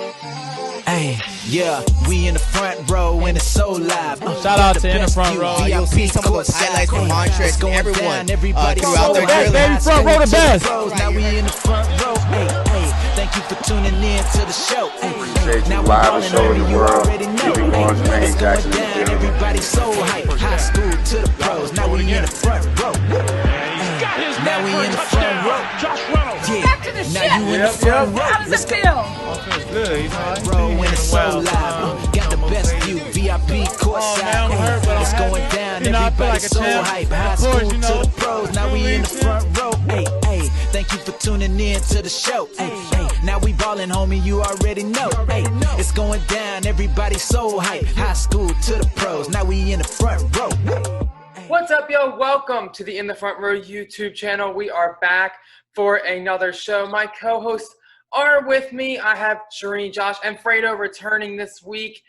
Hey, yeah, we in the front row and it's so live. Shout out to in the front row. You'll see some of those highlights from Montrez and everyone throughout their Hey, drilling. baby, front row the best. Now we in the front row. Hey, hey, thank you for tuning in to the show. Appreciate Now you we live ballin' and show on the you world. already know. Keeping on Hey, it's James going Jackson. down. Everybody so hype. High school to the pros. Now we in the front row. Now we in the front row. Yeah. Back to the Now ship. you in the front row. How does Let's it go. feel? Feels good, you know. I ain't Bro, seen when you it's in a so while. live, got the best view, VIP courtside. man, I'm hurt, but I'm It's happy. going down, You know, I feel everybody like a so champ. hype. High Of course, school you to know. the pros, now we in the front row. Hey, hey, thank you for tuning in to the show. Hey, hey, now we ballin', homie, you already know. Hey, it's going down, everybody so hype. High school to the pros, now we in the front row. What's up, yo? Welcome to the In the Front Row YouTube channel. We are back for another show. My co-hosts are with me. I have Shireen, Josh, and Fredo returning this week.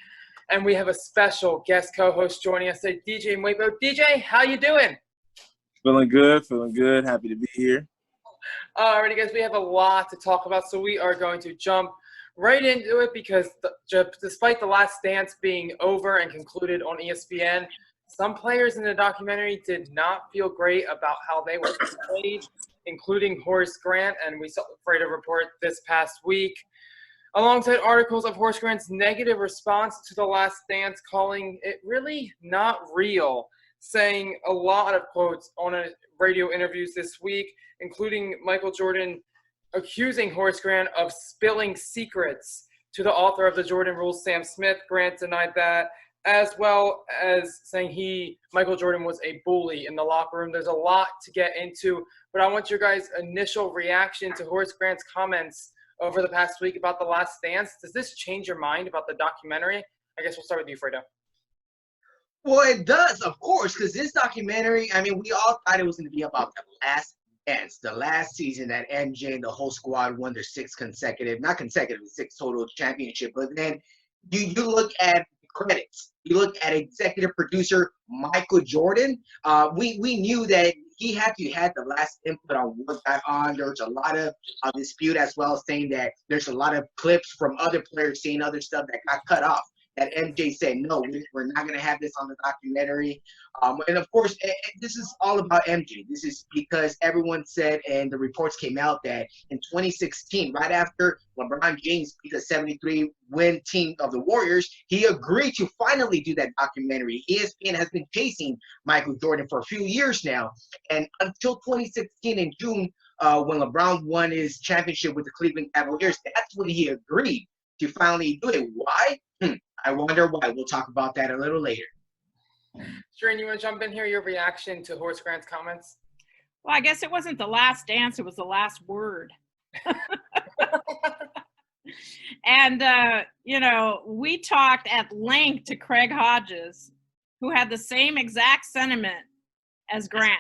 And we have a special guest co-host joining us today, DJ Mwepo. DJ, how you doing? Feeling good. Happy to be here. Alrighty, guys, we have a lot to talk about, so we are going to jump right into it because despite The Last Dance being over and concluded on ESPN, some players in the documentary did not feel great about how they were played, including Horace Grant, and we saw Fredo report this past week, alongside articles of Horace Grant's negative response to The Last Dance, calling it really not real, saying a lot of quotes on radio interviews this week, including Michael Jordan accusing Horace Grant of spilling secrets to the author of the Jordan Rules, Sam Smith. Grant denied that, as well as saying Michael Jordan was a bully in the locker room. There's a lot to get into, but I want your guys' initial reaction to Horace Grant's comments over the past week about The Last Dance. Does this change your mind about the documentary? I guess we'll start with you, Fredo. Well, it does, of course, because this documentary, I mean, we all thought it was going to be about The Last Dance, the last season that MJ and the whole squad won their six total championship. But then you look at credits. You look at executive producer Michael Jordan. We knew that he had the last input on what got on. There's a lot of dispute as well, saying that there's a lot of clips from other players saying other stuff that got cut off. That MJ said, no, we're not going to have this on the documentary. And of course, this is all about MJ. This is because everyone said, and the reports came out, that in 2016, right after LeBron James beat the 73-win team of the Warriors, he agreed to finally do that documentary. ESPN has been chasing Michael Jordan for a few years now. And until 2016 in June, when LeBron won his championship with the Cleveland Cavaliers, that's when he agreed to finally do it. Why? I wonder why. We'll talk about that a little later. Shireen, you want to jump in here? Your reaction to Horace Grant's comments? Well, I guess it wasn't the last dance, it was the last word. And, we talked at length to Craig Hodges, who had the same exact sentiment as Grant.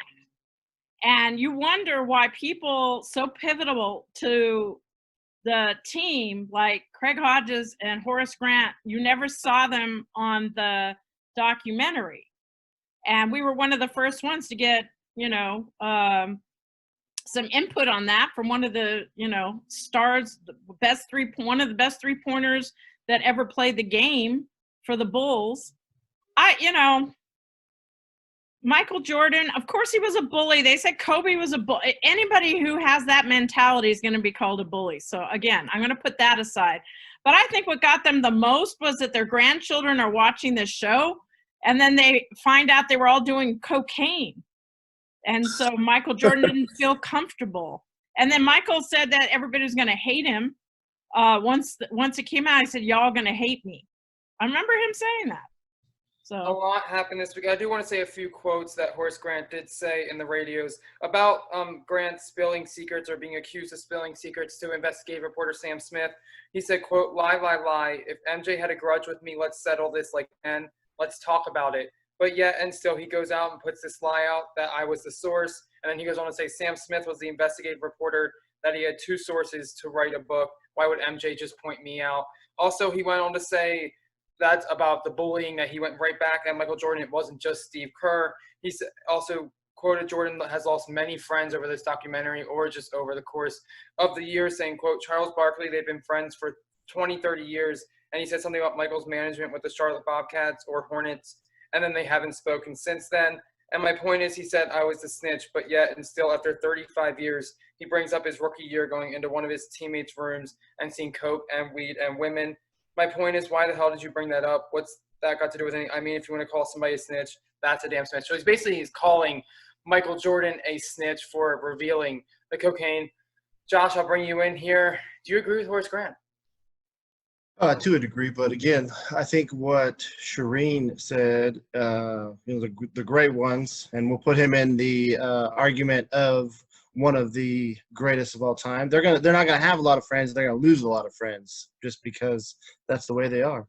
And you wonder why people so pivotal to the team, like Craig Hodges and Horace Grant, you never saw them on the documentary. And we were one of the first ones to get, some input on that from one of the, stars, one of the best three-pointers that ever played the game for the Bulls. Michael Jordan, of course he was a bully. They said Kobe was a bully. Anybody who has that mentality is going to be called a bully. So again, I'm going to put that aside. But I think what got them the most was that their grandchildren are watching this show, and then they find out they were all doing cocaine. And so Michael Jordan didn't feel comfortable. And then Michael said that everybody was going to hate him. Once it came out, I said, y'all going to hate me. I remember him saying that. So a lot happened this week. I do want to say a few quotes that Horace Grant did say in the radios about Grant spilling secrets or being accused of spilling secrets to investigative reporter Sam Smith. He said, quote, lie. If MJ had a grudge with me, let's settle this like men. Let's talk about it. But yet and still he goes out and puts this lie out that I was the source. And then he goes on to say Sam Smith was the investigative reporter, that he had two sources to write a book. Why would MJ just point me out? Also, he went on to say that's about the bullying, that he went right back at Michael Jordan. It wasn't just Steve Kerr. He also quoted Jordan has lost many friends over this documentary or just over the course of the year, saying, quote, Charles Barkley, they've been friends for 20, 30 years. And he said something about Michael's management with the Charlotte Bobcats or Hornets, and then they haven't spoken since then. And my point is, he said, I was the snitch, but yet and still after 35 years, he brings up his rookie year going into one of his teammates' rooms and seeing coke and weed and women. My point is, why the hell did you bring that up? What's that got to do with anything? I mean, if you want to call somebody a snitch, that's a damn snitch. So he's calling Michael Jordan a snitch for revealing the cocaine. Josh, I'll bring you in here. Do you agree with Horace Grant? To a degree, but again, I think what Shireen said, the great ones, and we'll put him in the argument of one of the greatest of all time. They're not gonna have a lot of friends. They're gonna lose a lot of friends just because that's the way they are.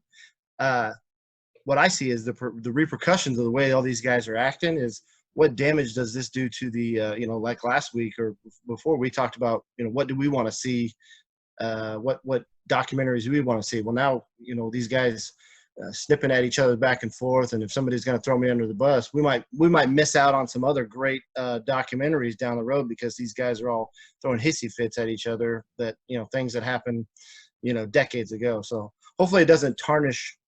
What I see is the repercussions of the way all these guys are acting is what damage does this do to the like last week or before we talked about what do we want to see, what documentaries we want to see. Well, now these guys snipping at each other back and forth, and if somebody's going to throw me under the bus, we might miss out on some other great documentaries down the road because these guys are all throwing hissy fits at each other, that things that happened decades ago. So hopefully it doesn't tarnish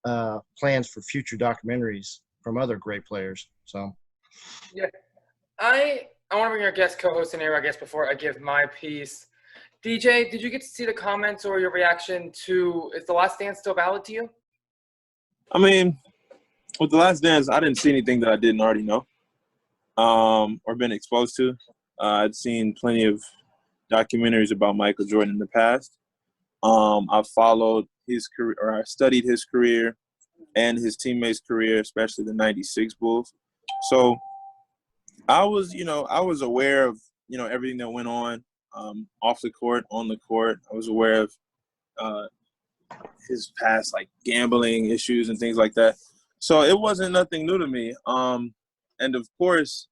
plans for future documentaries from other great players. So yeah, I want to bring our guest co-host in here, I guess, before I give my piece. DJ, did you get to see the comments or your reaction to, is The Last Dance still valid to you? I mean, with The Last Dance, I didn't see anything that I didn't already know or been exposed to. I'd seen plenty of documentaries about Michael Jordan in the past. I've followed his career, or I studied his career and his teammates' career, especially the '96 Bulls. So I was aware of everything that went on. Off the court, on the court. I was aware of his past, like gambling issues and things like that. So it wasn't nothing new to me. And of course,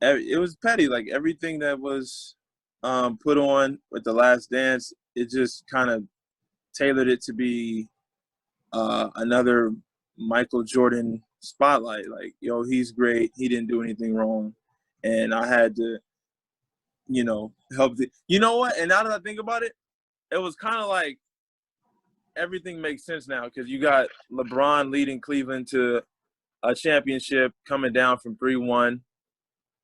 it was petty. Like everything that was put on with The Last Dance, it just kind of tailored it to be another Michael Jordan spotlight. Like, he's great. He didn't do anything wrong. And I had to help what? And now that I think about it, it was kind of like everything makes sense now because you got LeBron leading Cleveland to a championship coming down from 3-1.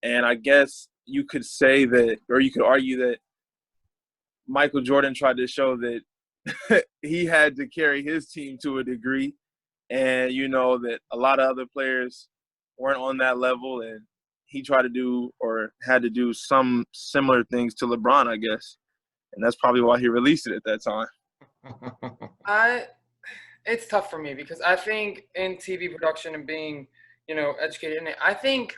And I guess you could say that, or you could argue that Michael Jordan tried to show that he had to carry his team to a degree. And, that a lot of other players weren't on that level, and he tried to do or had to do some similar things to LeBron, I guess. And that's probably why he released it at that time. It's tough for me because I think in TV production and being, educated in it, I think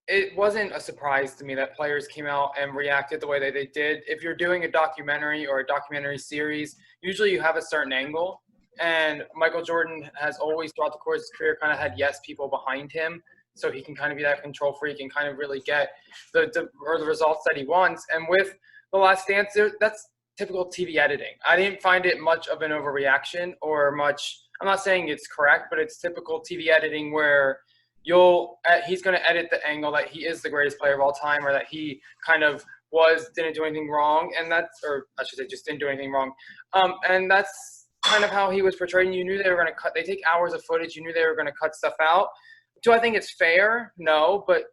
it wasn't a surprise to me that players came out and reacted the way that they did. If you're doing a documentary or a documentary series, usually you have a certain angle. And Michael Jordan has always, throughout the course of his career, kind of had yes people behind him. So he can kind of be that control freak and kind of really get the results that he wants. And with The Last Dance, that's typical TV editing. I didn't find it much of an overreaction or much – I'm not saying it's correct, but it's typical TV editing where he's going to edit the angle that he is the greatest player of all time or that he kind of didn't do anything wrong. And that's – or I should say just didn't do anything wrong. And that's kind of how he was portrayed. And you knew they were going to cut – they take hours of footage. You knew they were going to cut stuff out. Do I think it's fair? No, but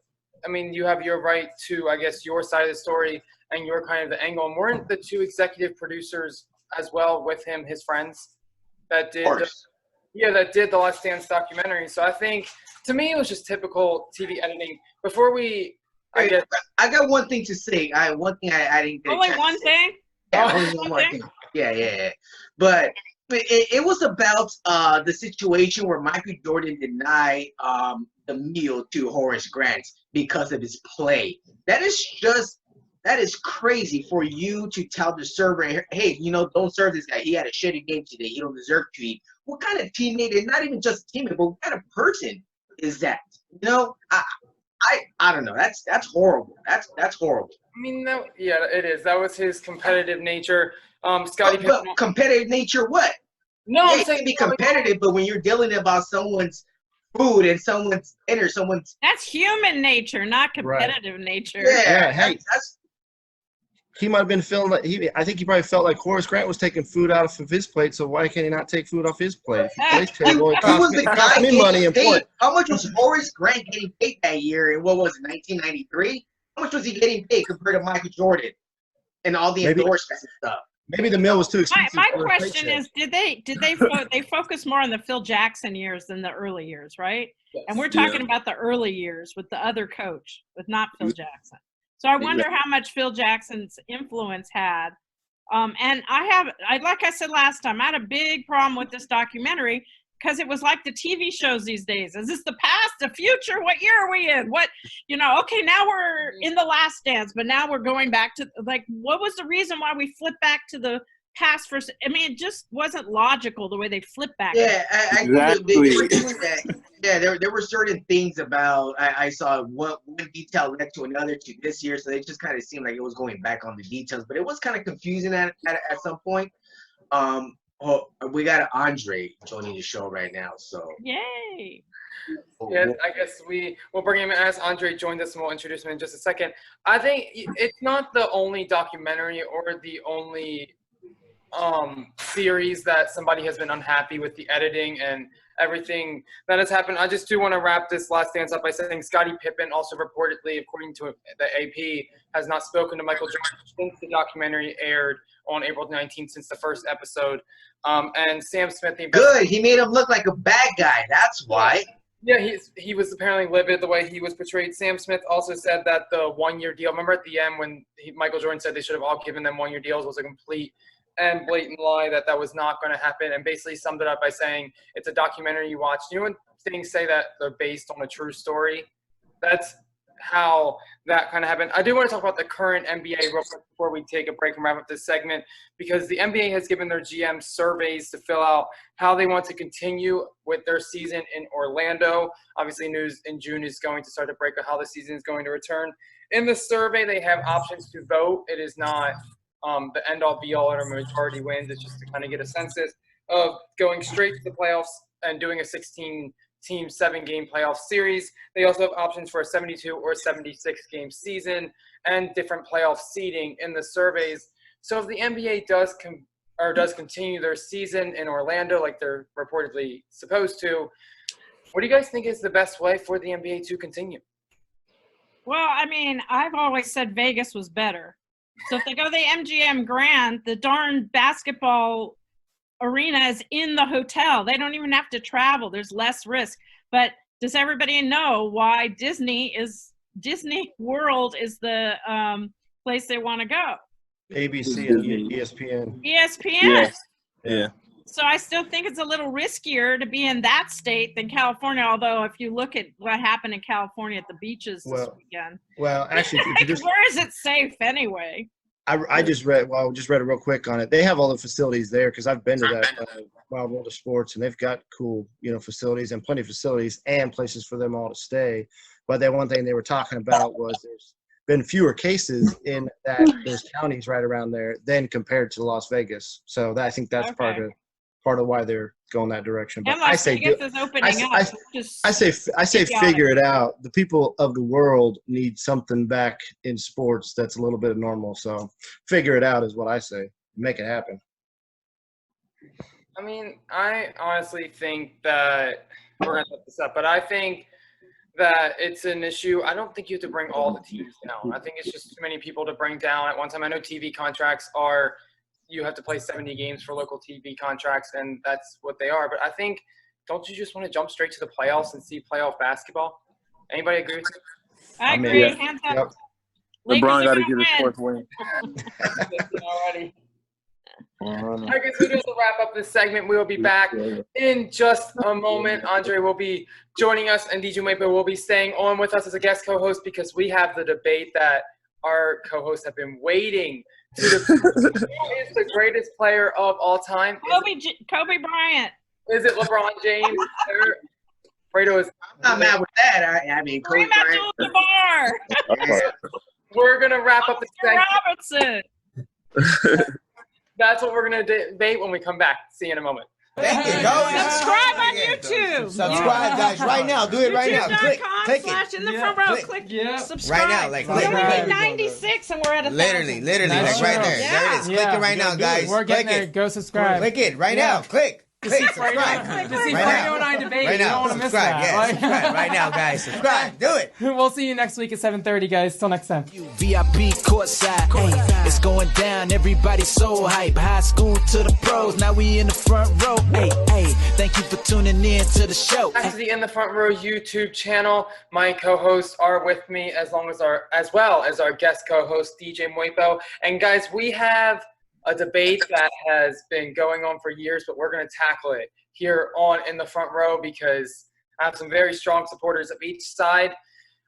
I mean, you have your right to, I guess, your side of the story and your kind of the angle. And weren't the two executive producers as well with him, his friends, that did The Last Dance documentary? So I think, to me, it was just typical TV editing. Before we, I got one thing to say. One thing I didn't get. Only one thing? Yeah, only one more thing. Yeah. But it was about the situation where Michael Jordan denied the meal to Horace Grant because of his play. That is crazy for you to tell the server, hey, don't serve this guy. He had a shitty game today. He don't deserve to eat. What kind of teammate, and not even just a teammate, but what kind of person is that? I don't know. That's horrible. That's horrible. I mean, it is. That was his competitive nature. Scottie But competitive nature, what? No, yeah, I'm it saying can be competitive, but when you're dealing about someone's food and someone's dinner, that's human nature, not competitive nature. Yeah, hey. he might have been feeling like I think he probably felt like Horace Grant was taking food out of his plate, so why can't he not take food off his plate? If he plays terrible, it He was costs the me guy money getting and paid. points. How much was Horace Grant getting paid that year in, what was it, 1993? How much was he getting paid compared to Michael Jordan and all the endorsements and stuff? Maybe the meal was too expensive. My for a question paycheck. is, they focus more on the Phil Jackson years than the early years, right? Yes. And we're talking about the early years with the other coach, with not Phil Jackson. So I wonder how much Phil Jackson's influence had. And like I said last time, I had a big problem with this documentary because it was like the TV shows these days. Is this the past, the future? What year are we in? What, okay, now we're in the Last Dance, but now we're going back to, like, what was the reason why we flipped back to the past first? I mean, it just wasn't logical the way they flipped back. Yeah, I Exactly. they were doing that. Yeah, there were certain things about, I saw one detail led to another to this year, so it just kind of seemed like it was going back on the details, but it was kind of confusing at some point. We got Andre joining the show right now, so. Yay. Yeah, I guess we'll bring him in as Andre joins us, and we'll introduce him in just a second. I think it's not the only documentary or the only series that somebody has been unhappy with the editing and everything that has happened. I just do want to wrap this Last Dance up by saying Scottie Pippen also reportedly, according to the AP, has not spoken to Michael Jordan since the documentary aired on April 19th, since the first episode. And Sam Smith, Good, he made him look like a bad guy. That's why. Yeah, he was apparently livid the way he was portrayed. Sam Smith also said that the one-year deal, remember at the end when Michael Jordan said they should have all given them one-year deals, was a complete and blatant lie, that was not going to happen, and basically summed it up by saying it's a documentary you watch. You know when things say that they're based on a true story? That's how that kind of happened. I do want to talk about the current NBA real quick before we take a break and wrap up this segment, because the NBA has given their GM surveys to fill out how they want to continue with their season in Orlando. Obviously, news in June is going to start to break of how the season is going to return. In the survey, they have options to vote. It is not the end-all, be-all, or majority wins. It's just to kind of get a census of going straight to the playoffs and doing a 16-team, 7-game playoff series. They also have options for a 72 or 76-game season and different playoff seeding in the surveys. So if the NBA does continue their season in Orlando like they're reportedly supposed to, what do you guys think is the best way for the NBA to continue? Well, I mean, I've always said Vegas was better. So if they go to the MGM Grand, the darn basketball arena is in the hotel. They don't even have to travel. There's less risk. But does everybody know why Disney World is the place they want to go? ABC and ESPN. ESPN. Yeah. So I still think it's a little riskier to be in that state than California, although if you look at what happened in California at the beaches this weekend. Well, actually, where is it safe anyway? I just read it real quick on it. They have all the facilities there because I've been to that Wild World of Sports, and they've got cool, facilities and plenty of facilities and places for them all to stay. But that one thing they were talking about was there's been fewer cases in those counties right around there than compared to Las Vegas. So I think that's part of why they're going that direction. But I say figure it out. The people of the world need something back in sports that's a little bit normal. So figure it out is what I say. Make it happen. I mean, I honestly think that we're going to set this up, but I think that it's an issue. I don't think you have to bring all the teams down. I think it's just too many people to bring down at one time. I know TV contracts are – you have to play 70 games for local TV contracts, and that's what they are. But I think, don't you just want to jump straight to the playoffs and see playoff basketball? Anybody agree with you? I agree. Yeah. Hands up. Yep. LeBron got to get his fourth win. Already. I guess we just wrap up this segment. We will be back in just a moment. Andre will be joining us, and DJ Mapo will be staying on with us as a guest co-host because we have the debate that our co-hosts have been waiting to who is the greatest player of all time? Kobe Bryant. Is it LeBron James? Fredo is. I'm not mad with that. I mean, Kobe Bryant. We're gonna wrap up the segment. Robertson. That's what we're gonna debate when we come back. See you in a moment. Thank you, go. Subscribe on YouTube. Subscribe, guys, right now. Do it right now. Click it. YouTube.com/in-the-front-row. Click subscribe. Right now, like, we click. only need 96 and we're at 1,000. Literally, Nice like right there. Yeah. There it is. Click it right now, guys. We're getting Click there. it. Go subscribe. Click it right now. Click. Subscribe. To see Right Fredo now. and I debate. Right You don't now. want to miss Subscribe. that. Yeah, Like- subscribe right now, guys. Subscribe. Do it. We'll see you next week at 7:30, guys. Till next time. VIP courtside, ay, it's going down. Everybody so hype. High school to the pros. Now we in the front row. Hey, hey, thank you for tuning in to the show. Back to the In the Front Row YouTube channel. My co-hosts are with me as well as our guest co-host DJ Moipo. And guys, we have a debate that has been going on for years, but we're going to tackle it here on In the Front Row because I have some very strong supporters of each side.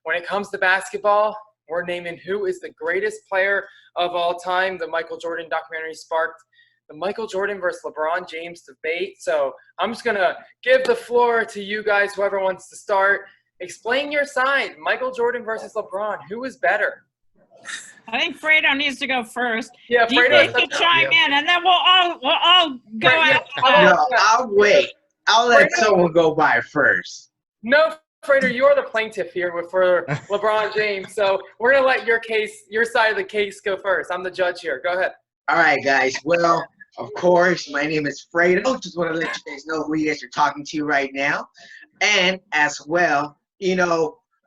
When it comes to basketball, we're naming who is the greatest player of all time. The Michael Jordan documentary sparked the Michael Jordan versus LeBron James debate. So I'm just going to give the floor to you guys, whoever wants to start. Explain your side. Michael Jordan versus LeBron. Who is better? I think Fredo needs to go first. Yeah, DJ Fredo. can chime in, and then we'll all go out. No, I'll wait. I'll let someone go by first. No, Fredo, you're the plaintiff here for LeBron James. So we're going to let your side of the case go first. I'm the judge here. Go ahead. All right, guys. Well, of course, my name is Fredo. Just want to let you guys know who you guys are talking to right now. And as well,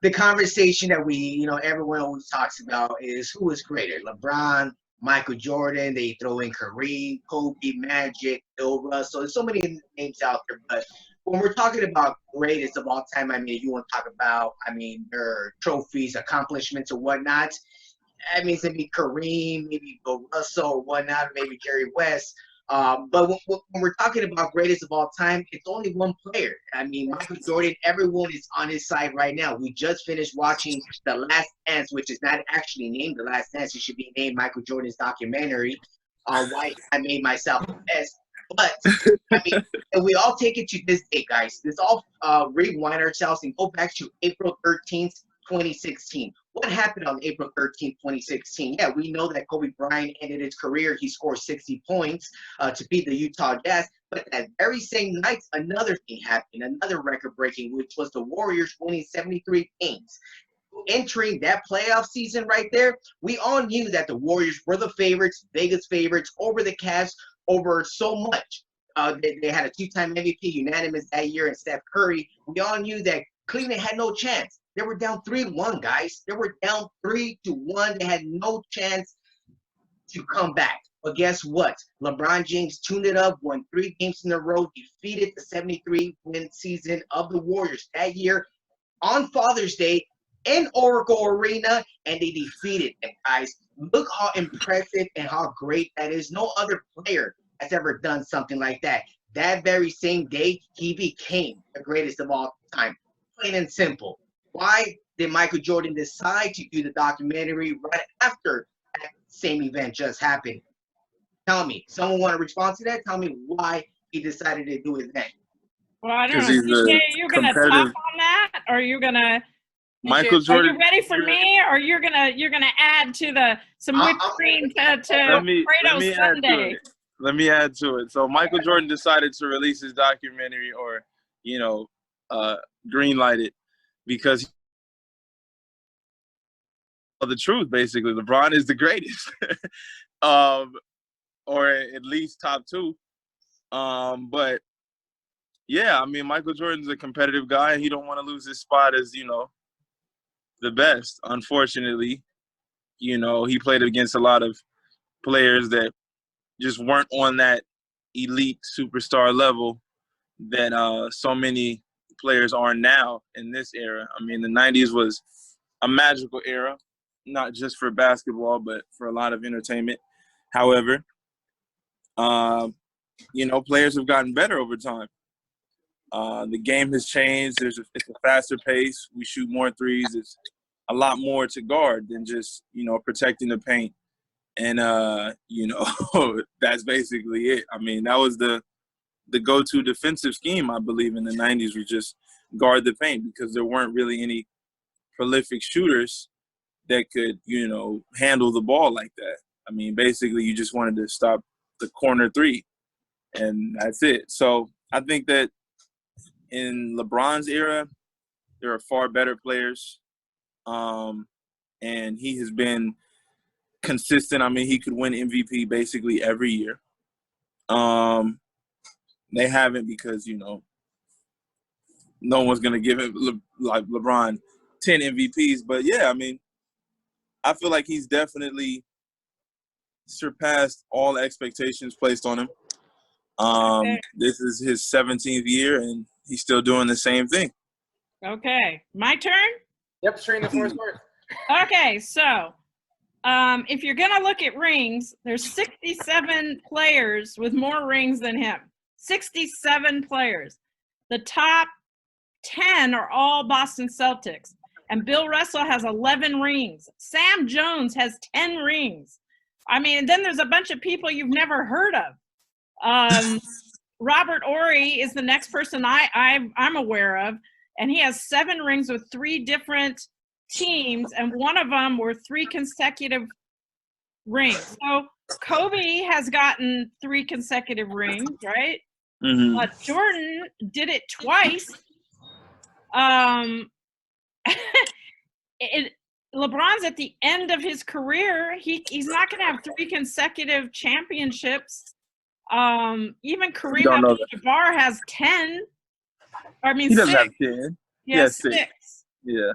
the conversation that everyone always talks about is who is greater, LeBron, Michael Jordan. They throw in Kareem, Kobe, Magic, Bill Russell. There's so many names out there. But when we're talking about greatest of all time, you want to talk about, their trophies, accomplishments, or whatnot. It's going to be Kareem, maybe Bill Russell or whatnot, maybe Jerry West. But when we're talking about greatest of all time, it's only one player. Michael Jordan, everyone is on his side right now. We just finished watching The Last Dance, which is not actually named The Last Dance. It should be named Michael Jordan's documentary, Why I Made Myself the Best. But, if we all take it to this day, guys, let's all rewind ourselves and go back to April 13th, 2016. What happened on April 13th, 2016? Yeah, we know that Kobe Bryant ended his career. He scored 60 points to beat the Utah Jazz. But that very same night, another thing happened, another record-breaking, which was the Warriors winning 73 games. Entering that playoff season right there, we all knew that the Warriors were the favorites, Vegas favorites, over the Cavs, over so much. They had a two-time MVP, unanimous that year, and Steph Curry. We all knew that Cleveland had no chance. They were down 3-1, guys. They were down 3-1. They had no chance to come back. But guess what? LeBron James tuned it up, won 3 games in a row, defeated the 73-win season of the Warriors that year on Father's Day in Oracle Arena, and they defeated them, guys. Look how impressive and how great that is. No other player has ever done something like that. That very same day, he became the greatest of all time. Plain and simple. Why did Michael Jordan decide to do the documentary right after that same event just happened? Tell me. Someone want to respond to that? Tell me why he decided to do it then. Well, I don't 'Cause know. he's DJ, a are you going to talk competitive- on that, or are you going to? Michael Are Jordan. you ready for me, or you're gonna add to some whipped cream to Let me Fredo's add to Sunday? it. Let me add to it. So Michael Jordan decided to release his documentary, or greenlight it, because of the truth. Basically, LeBron is the greatest, or at least top 2. But yeah, Michael Jordan's a competitive guy, and he don't want to lose his spot as the best. Unfortunately, he played against a lot of players that just weren't on that elite superstar level that so many players are now in this era. The 90s was a magical era, not just for basketball, but for a lot of entertainment. However, players have gotten better over time. The game has changed. It's a faster pace. We shoot more threes. It's a lot more to guard than just, protecting the paint. And, that's basically it. That was the go-to defensive scheme, I believe, in the 90s, was just guard the paint, because there weren't really any prolific shooters that could, handle the ball like that. Basically, you just wanted to stop the corner 3, and that's it. So I think that in LeBron's era, there are far better players, and he has been consistent. I mean, he could win MVP basically every year. They haven't because, no one's going to give him, like LeBron, 10 MVPs. But, yeah, I mean, I feel like he's definitely surpassed all expectations placed on him. This is his 17th year, and he's still doing the same thing. Okay. My turn? Yep, Shereen, the floor is yours. Okay, so if you're going to look at rings, there's 67 players with more rings than him. 67 players. The top 10 are all Boston Celtics. And Bill Russell has 11 rings. Sam Jones has 10 rings. I mean, then there's a bunch of people you've never heard of. Robert Horry is the next person I'm aware of, and he has 7 rings with 3 different teams, and one of them were 3 consecutive rings. So Kobe has gotten 3 consecutive rings, right? Mm-hmm. Jordan did it twice. LeBron's at the end of his career. He's not going to have 3 consecutive championships. Even Kareem Abdul-Jabbar has 10. I mean, he doesn't 6. have 10. He has 6. Yeah.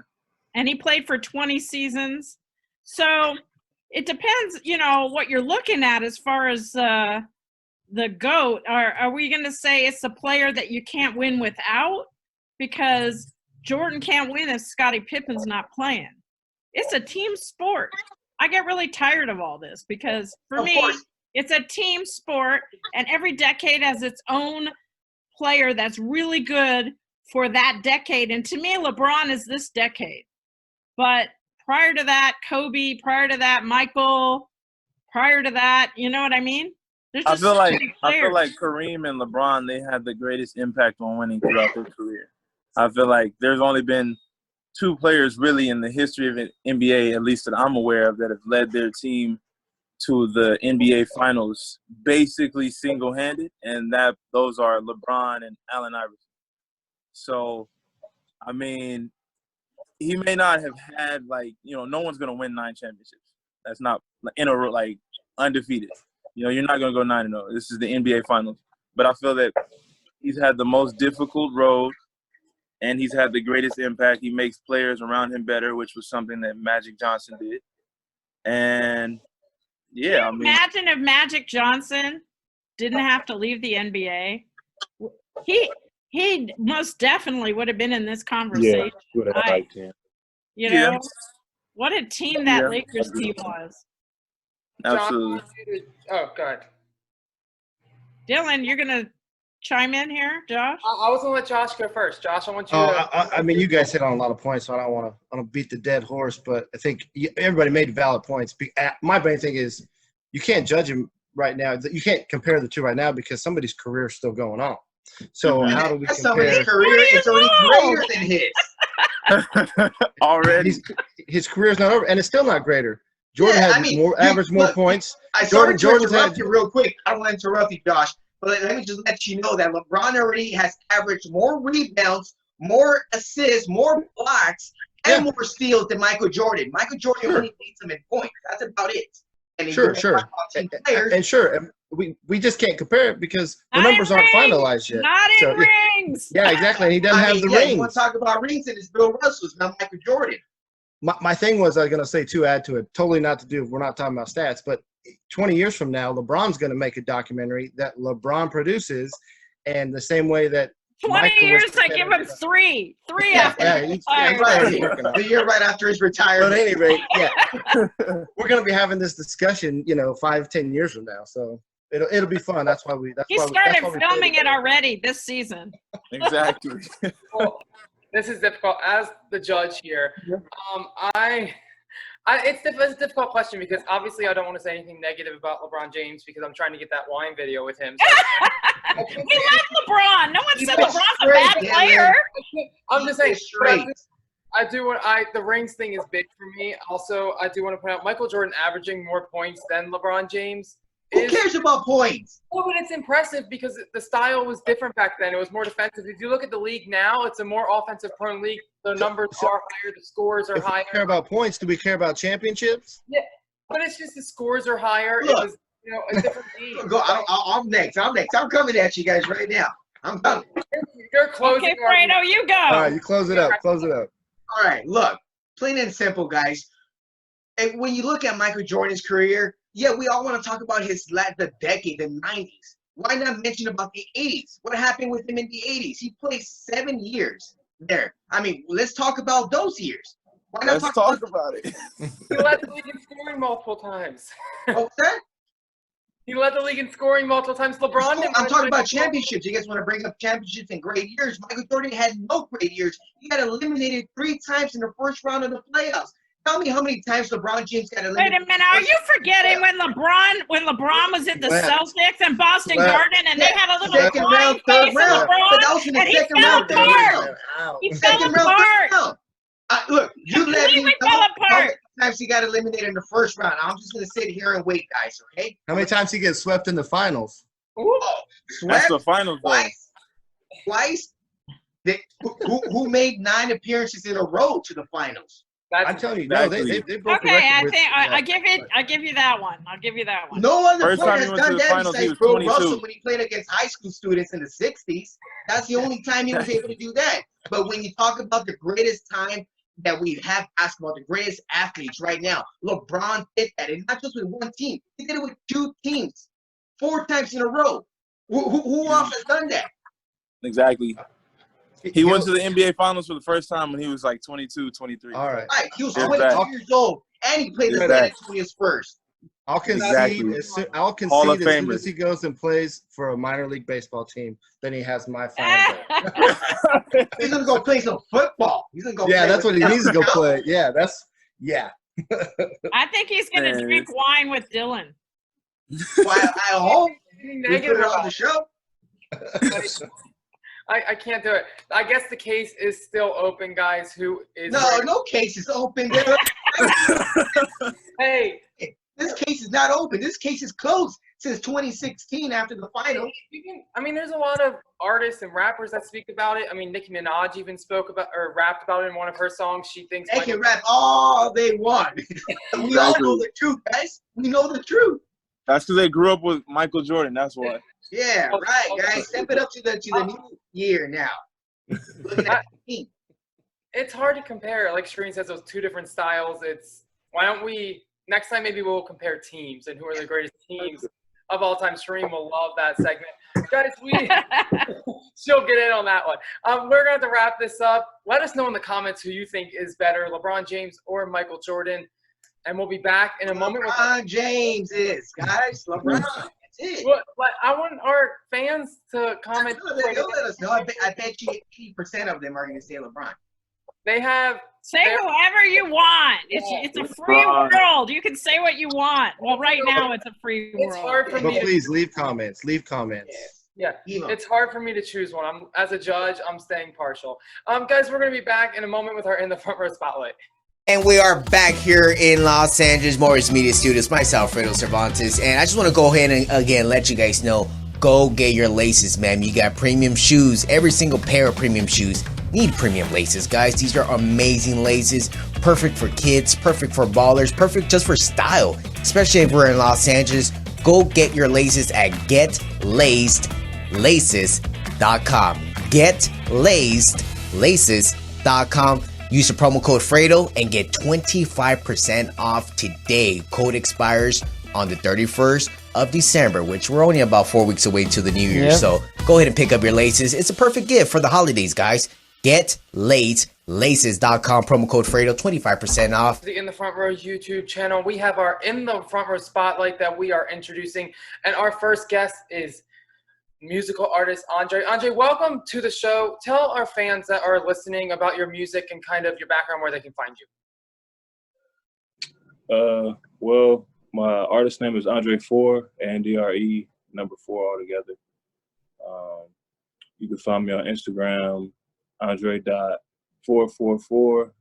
And he played for 20 seasons. So it depends, what you're looking at as far as the GOAT. Are we going to say it's a player that you can't win without? Because Jordan can't win if Scottie Pippen's not playing. It's a team sport. I get really tired of all this because for me, it's a team sport, and every decade has its own player that's really good for that decade. And to me, LeBron is this decade. But prior to that, Kobe, prior to that, Michael, prior to that, you know what I mean? I feel like Kareem and LeBron, they had the greatest impact on winning throughout their career. I feel like there's only been 2 players really in the history of NBA, at least that I'm aware of, that have led their team to the NBA Finals basically single-handed, and those are LeBron and Allen Iverson. So, I mean, he may not have had, no one's going to win 9 championships. That's not in a row, undefeated. You're not going to go 9-0. This is the NBA Finals. But I feel that he's had the most difficult road, and he's had the greatest impact. He makes players around him better, which was something that Magic Johnson did. And, yeah, imagine if Magic Johnson didn't have to leave the NBA. He most definitely would have been in this conversation. Yeah, would have liked him. What a team that Lakers team was. Absolutely. Oh, God. Dylan, you're going to chime in here, Josh? I was going to let Josh go first. Josh, I want you I mean, you guys hit on a lot of points, so I don't want to beat the dead horse, but I think everybody made valid points. My main thing is you can't judge him right now. You can't compare the 2 right now because somebody's career is still going on. So how do we compare? Somebody's career is already greater than his. Already? His career is not over, and it's still not greater. Jordan averaged more points. Jordan interrupt you real quick. I don't want to interrupt you, Josh. But let me just let you know that LeBron already has averaged more rebounds, more assists, more blocks, and more steals than Michael Jordan. Michael Jordan only leads him in points. That's about it. And we just can't compare it because the numbers aren't finalized yet. Not in rings. Yeah, exactly. And he doesn't have the rings. You want to talk about rings, and it's Bill Russell's, not Michael Jordan. My thing was I was going to say to add to it, totally not to do. We're not talking about stats, but 20 years from now, LeBron's going to make a documentary that LeBron produces, and the same way that 20 years, I give him 3. 3 after the year right after his retirement. But at any rate, we're going to be having this discussion, 5-10 years from now. So it'll be fun. That's why he started filming it already this season. Exactly. Well, this is difficult as the judge here. It's a difficult question because obviously I don't want to say anything negative about LeBron James because I'm trying to get that wine video with him. So we love LeBron. No one said LeBron's a bad player. I'm just saying. The rings thing is big for me. Also, I do want to point out Michael Jordan averaging more points than LeBron James Who cares about points? Well, but it's impressive because the style was different back then. It was more defensive. If you look at the league now, it's a more offensive-prone league. The numbers are higher. The scores are If we higher. care about points, do we care about championships? Yeah, but it's just the scores are higher. Look. It was, a different game. I'm next. I'm coming at you guys right now. I'm coming. You're closing. Okay, Fredo, you go. All right, you close it up. Close it up. All right, look, plain and simple, guys. And when you look at Michael Jordan's career, yeah, we all want to talk about the decade, the 90s. Why not mention about the 80s? What happened with him in the 80s? He played 7 years there. I mean, let's talk about those years. Why not Let's talk about it. He led the league in scoring multiple times. What was that? He led the league in scoring multiple times. LeBron didn't. I'm talking about championships. You guys want to bring up championships and great years. Michael Jordan had no great years. He got eliminated 3 times in the first round of the playoffs. Tell me how many times LeBron James got eliminated. Wait a minute, are you forgetting when LeBron was at the Celtics and Boston Garden and they had a little second round, third round. But that was in the second round, third round. He fell Second round, third apart. round. Look, you let me Completely know fell how apart. many times he got eliminated in the first round. I'm just going to sit here and wait, guys, okay? How many times he gets swept in the finals? Oh, That's swept the finals, though. twice. Who made 9 appearances in a row to the finals? I'm telling you, no, they broke the Okay, record I with- think yeah. I give you that one. I'll give you that one. No other First player time he has went to done the that finals, he besides was Bill 22. Russell when he played against high school students in the 60s. That's the only time he was able to do that. But when you talk about the greatest time that we have basketball, the greatest athletes right now, LeBron did that. And not just with one team. He did it with 2 teams, 4 times in a row. Who else has done that? Exactly. He went to the NBA Finals for the first time when he was like 22, 23. All right. Right. He was There's 22 that. years old, and he played the There's San that. Antonio Spurs. I'll concede. Exactly. I'll Hall concede of as soon Famers. as he goes and plays for a minor league baseball team, then he has my final vote. He's gonna go play some football. He's gonna go. Yeah, play that's with what he needs to go Cal. play. Yeah. I think he's going to Man, drink wine with Dylan. Well, I hope Being we put negative it on about the show. I can't do it. I guess the case is still open, guys. Who is No case is open. Hey, This case is not open. This case is closed since 2016 after the final. there's a lot of artists and rappers that speak about it. I mean, Nicki Minaj even spoke about or rapped about it in one of her songs. She thinks They can rap all they want. We all know the truth, guys. We know the truth. That's because they grew up with Michael Jordan. That's why. Yeah, right, guys. Step it up to the new year now. Looking at the team. it's hard to compare. Like Shireen says, those 2 different styles. Why don't we next time maybe we'll compare teams and who are the greatest teams of all time. Shireen will love that segment. Guys, she'll get in on that one. We're going to have to wrap this up. Let us know in the comments who you think is better, LeBron James or Michael Jordan. And we'll be back in a moment. LeBron James is, guys. LeBron. That's it. Well, but I want our fans to comment. They'll let us know. I bet you 80% of them are going to say LeBron. They have. Say whoever you want. It's a free world. You can say what you want. Well, right now it's a free It's world. hard for But me. please leave comments. Leave comments. Yeah, Emo. it's hard for me to choose one. As a judge, I'm staying partial. Guys, we're going to be back in a moment with our In the Front Row Spotlight. And we are back here in Los Angeles Morris Media Studios. Myself, Fredo Cervantes. And I just want to go ahead and, again, let you guys know, go get your laces, man. You got premium shoes. Every single pair of premium shoes need premium laces, guys. These are amazing laces. Perfect for kids, perfect for ballers, perfect just for style. Especially if we're in Los Angeles. Go get your laces at GetLacedLaces.com. GetLacedLaces.com. Use the promo code Fredo and get 25% off today. Code expires on the 31st of December, which we're only about 4 weeks away to the new year. Yep. So go ahead and pick up your laces. It's a perfect gift for the holidays, guys. GetLacedLaces.com. Promo code Fredo, 25% off. The In the Front Row YouTube channel. We have our In the Front Row Spotlight that we are introducing. And our first guest is musical artist Andre. Andre, welcome to the show. Tell our fans that are listening about your music and kind of your background, where they can find you. Well, my artist name is Andre4, Andre, number 4 altogether. You can find me on Instagram, Andre.444, 4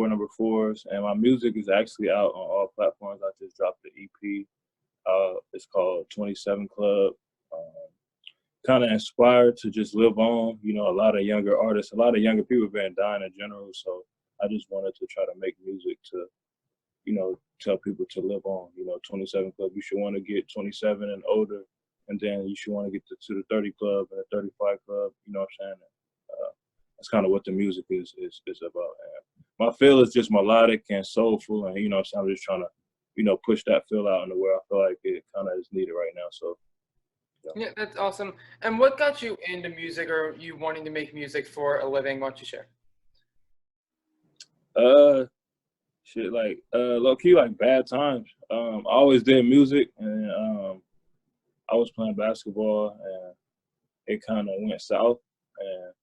number 4s, and my music is actually out on all platforms. I just dropped the EP It's called 27 Club. Kind of inspired to just live on. You know, a lot of younger artists, a lot of younger people have been dying in general. So I just wanted to try to make music to, you know, tell people to live on. You know, 27 Club, you should want to get 27 and older, and then you should want to get to the 30 Club and the 35 Club. You know what I'm saying? That's kind of what the music is about. And my feel is just melodic and soulful, and you know, so I'm just trying to, you know, push that feel out into where I feel like it kind of is needed right now. So. Yeah, that's awesome. And what got you into music, or you wanting to make music for a living? Why don't you share? Shit, like low key, like bad times. I always did music, and I was playing basketball, and it kind of went south. And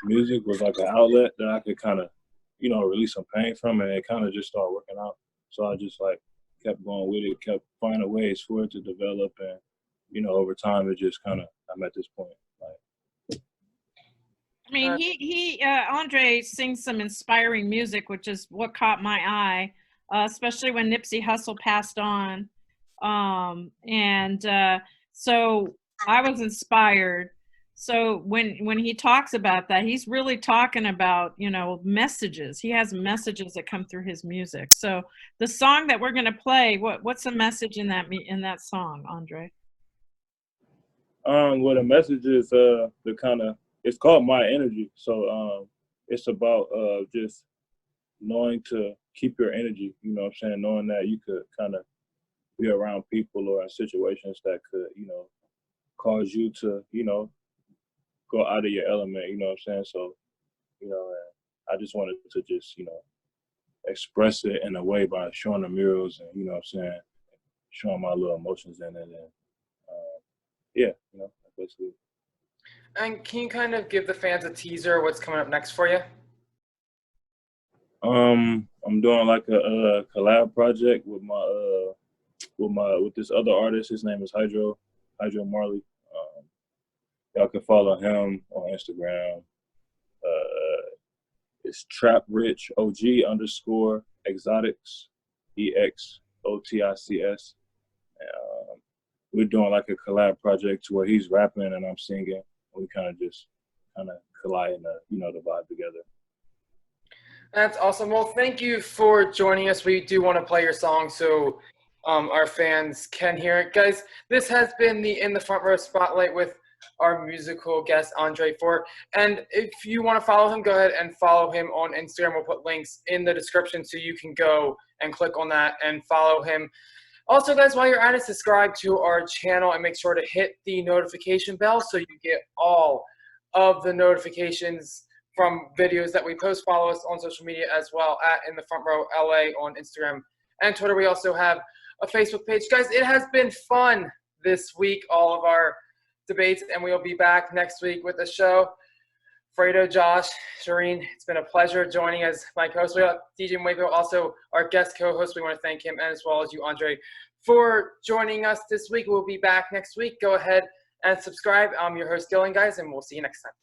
music was like an outlet that I could kind of, you know, release some pain from, and it kind of just started working out. So I just like kept going with it, kept finding ways for it to develop, and you know, over time, it just kind of, I'm at this point. Like, I mean, Andre sings some inspiring music, which is what caught my eye, especially when Nipsey Hussle passed on. So I was inspired. So when he talks about that, he's really talking about, you know, messages. He has messages that come through his music. So the song that we're going to play, what's the message in that song, Andre? Well, the message is it's called My Energy. So it's about just knowing to keep your energy, you know what I'm saying? Knowing that you could kind of be around people or in situations that could, you know, cause you to, you know, go out of your element, you know what I'm saying? So, you know, I just wanted to just, you know, express it in a way by showing the murals and, you know what I'm saying, showing my little emotions in it. And yeah, you know, basically. And can you kind of give the fans a teaser of what's coming up next for you? I'm doing like a collab project with with this other artist. His name is Hydro Marley. Y'all can follow him on Instagram. It's TrapRichOG _exotics EXOTICS. We're doing like a collab project to where he's rapping and I'm singing. We kind of collide and you know, the vibe together. That's awesome. Well, thank you for joining us. We do want to play your song so our fans can hear it. Guys, this has been the In the Front Row Spotlight with our musical guest, Andre4. And if you want to follow him, go ahead and follow him on Instagram. We'll put links in the description so you can go and click on that and follow him. Also, guys, while you're at it, subscribe to our channel and make sure to hit the notification bell so you get all of the notifications from videos that we post. Follow us on social media as well at In the Front Row LA on Instagram and Twitter. We also have a Facebook page. Guys, it has been fun this week, all of our debates, and we'll be back next week with a show. Fredo, Josh, Shireen, it's been a pleasure joining as my co-host. We got DJ Waco, also our guest co-host. We want to thank him, and as well as you, Andre, for joining us this week. We'll be back next week. Go ahead and subscribe. I'm your host, Gillen, guys, and we'll see you next time.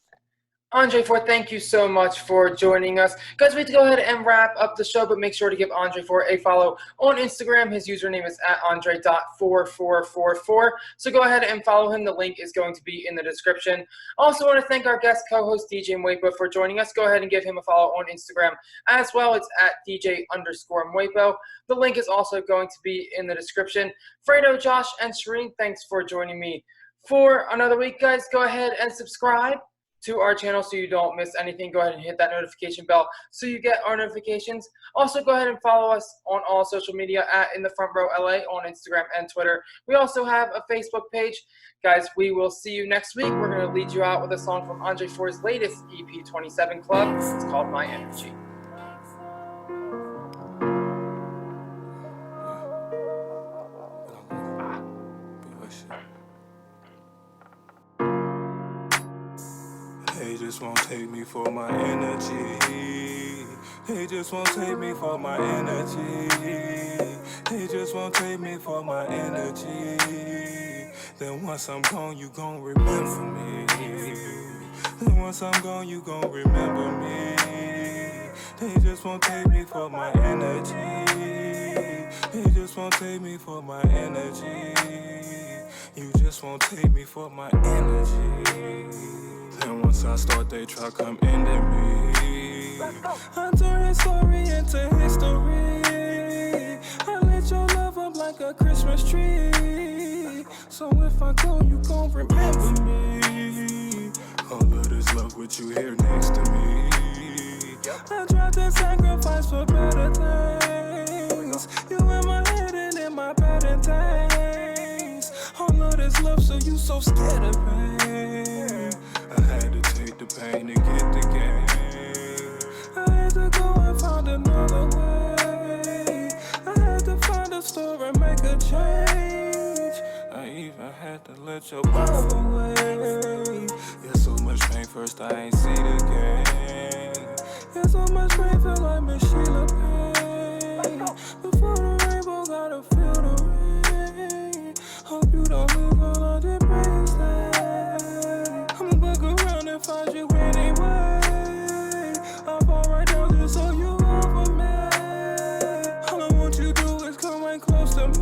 Andre4, thank you so much for joining us. Guys, we have to go ahead and wrap up the show, but make sure to give Andre4 a follow on Instagram. His username is at Andre.4444. So go ahead and follow him. The link is going to be in the description. Also want to thank our guest co-host, DJ Mwepo, for joining us. Go ahead and give him a follow on Instagram as well. It's at DJ_Mwepo. The link is also going to be in the description. Fredo, Josh, and Shireen, thanks for joining me for another week. Guys, go ahead and subscribe to our channel so you don't miss anything. Go ahead and hit that notification bell so you get our notifications. Also, go ahead and follow us on all social media at In the Front Row LA on Instagram and Twitter. We also have a Facebook page. Guys, we will see you next week. We're going to lead you out with a song from Andre4's latest EP, 27 Club. It's called My Energy. They just won't take me for my energy. They just won't take me for my energy. They just won't take me for my energy. Then once I'm gone, you gon' remember me. Then once I'm gone, you gon' remember me. They just won't take me for my energy. They just won't take me for my energy. You just won't take me for my energy. Then once I start, they try come into me. I turn his story into history. I lit your love up like a Christmas tree. So if I go, you gon' remember me. All of this love with you here next to me. I tried to sacrifice for better things. You in my head and in my bed and things. All of this love, so you so scared of pain. I had to take the pain to get the gain. I had to go and find another way. I had to find a store and make a change. I even had to let your love away. Yeah, so much pain, first I ain't see the game. Yeah, so much pain, feel like Miss Sheila Pain. Before the rainbow, gotta feel the rain. Hope you don't leave, girl, I did praise that. I'ma look around and find you anyway. I'll fall right down just so you over me. All I want you to do is come right close to me.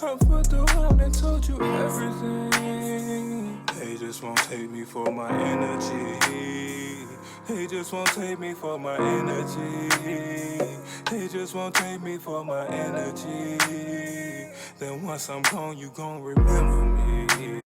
I put the round and told you everything. They just won't take me for my energy. They just won't take me for my energy. They just won't take me for my energy. Then once I'm gone, you gon' remember me.